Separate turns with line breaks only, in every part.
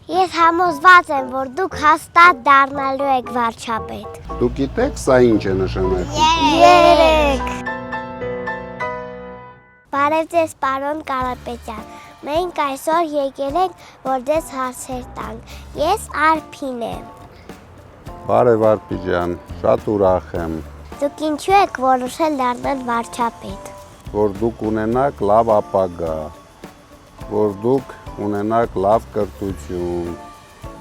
Ես համոզված եմ, որ դուք հաստատ դառնալու եք վարչապետ։
Դուք գիտեք սա ինչ է նշանակում։
3 Բարև ձեզ, պարոն Կարապետյան։ Մենք այսօր եկել ենք, որ ձեզ հարցեր տանք։ Ես Արփին եմ։
Բարև Արփի ջան, շատ ուրախ եմ,
Դուք ինչու եք որոշել դառնալ վարչապետ։
որ դուք ունենաք լավ ապագա, որ դուք ունենաք լավ կրթություն,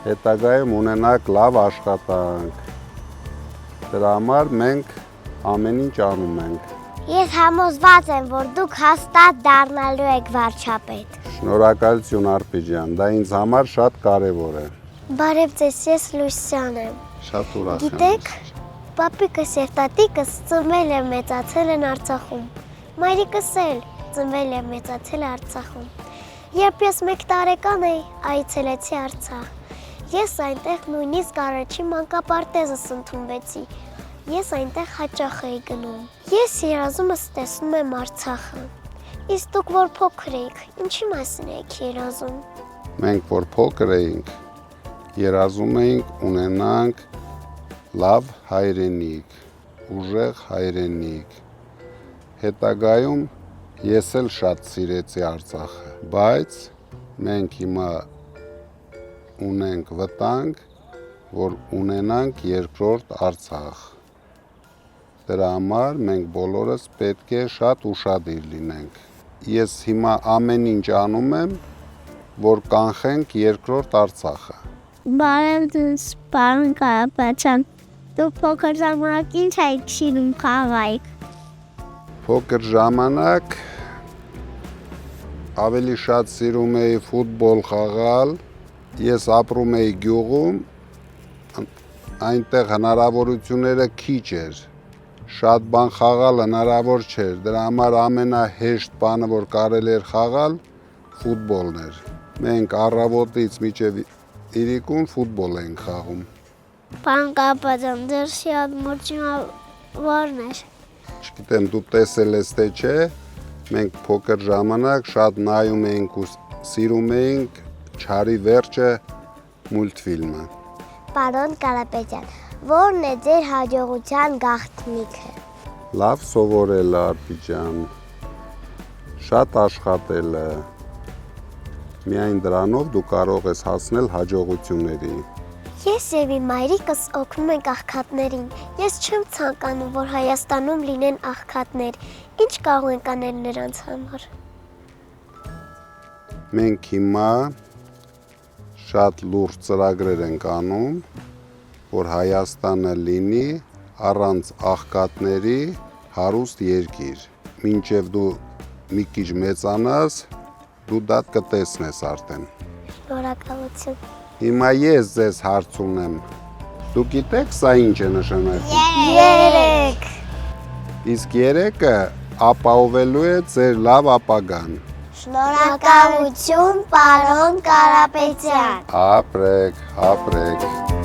հետագայում ունենաք լավ աշխատանք։ Դրա համար մենք ամեն ինչ անում ենք։
Ես համոզված եմ, որ դուք հաստատ դառնալու եք վարչապետ։
Շնորհակալություն Արփի ջան, դա ինձ համար շատ կարևոր է։
Բարև ձեզ, ես Լուսյան եմ։
Շատ ուրախ եմ։
Գիտեք, պապիկս եւ տատիկս ծնվել են մեծացել են Արցախում։ Մայրիկս էլ ծնվել է մեծացել Արցախում։ Երբ ես 1 տարեկան էի, այցելեցի Արցախ։ Ես այնտեղ նույնիսկ առաջին մանկապարտեզս ընդունվեցի։ Ես այնտեղ հաճախ էի գնում։ Ես երազումս տեսնում եմ Արցախը։ Իսկ դուք որ փոքր էիք, ինչի մասին եք երազում։
Մենք որ փոքր էինք, երազում էինք ունենանք լավ հայրենիք, ուժեղ հայրենիք։ Հետագայում ես էլ շատ սիրեցի Արցախը, բայց մենք հիմա ունենք վտանգ, որ ունենանք երկրորդ Արցախ։ Դրա համար մենք բոլորս պետք է շատ ուշադիր լինենք։ Ես հիմա ամեն ինչ անում եմ, որ կանխենք երկրորդ Արցախը։
Բարև ձեզ, պարոն Կարապետյան։ Դուք փոքր ժամանակ ինչ եք սիրում խաղալ։
Փոքր ժամանակ ավելի շատ սիրում էի ֆուտբոլ խաղալ։ Ես ապրում էի գյուղում, այնտեղ հնարավորությունները քիչ էր։ Շատ բան խաղալ հնարավոր չէր, դրա համար ամենահեշտ բանը, որ կարելի էր խաղալ, ֆուտբոլն էր։ Մենք առավոտից մինչև իրիկուն ֆուտբոլ էինք խաղում։
Պարոն Կարապետյան, ձեր շատ մոճինը ո՞րն էր։
Չգիտեմ դու տեսել ես թե չէ, մենք փոքր ժամանակ շատ նայում էինք ու սիրում էինք Չարի վերջը մուլտֆիլմը։
Պարոն Կարապետյան, ո՞րն է ձեր հաջողության գաղտնիքը։
Լավ սովորելը Արփի ջան, շատ աշխատելը։ Միայն դրանով դու կարող ես հասնել հաջողությունների։
Ես եւ իմ մայրիկս օգնում ենք աղքատներին։ Ես չեմ ցանկանում, որ Հայաստանում լինեն աղքատներ։ Ինչ կարող ենք անել նրանց համար։
Մենք հիմա շատ լուրջ ծրագրեր ենք անում, որ Հայաստանը լինի առանց աղքատների հարուստ երկիր։ Մինչև դու մի քիչ մեծանաս, դու դա կտեսնես արդեն։
Շնորհակալություն։
Հիմա ես ձեզ հարց ունեմ։ Դու գիտեք սա ինչ է նշանակում։
3
Իսկ 3-ը ապահովելու է ձեր լավ ապագան։
Շնորհակալություն, պարոն Կարապետյան։
Ապրեք, ապրեք։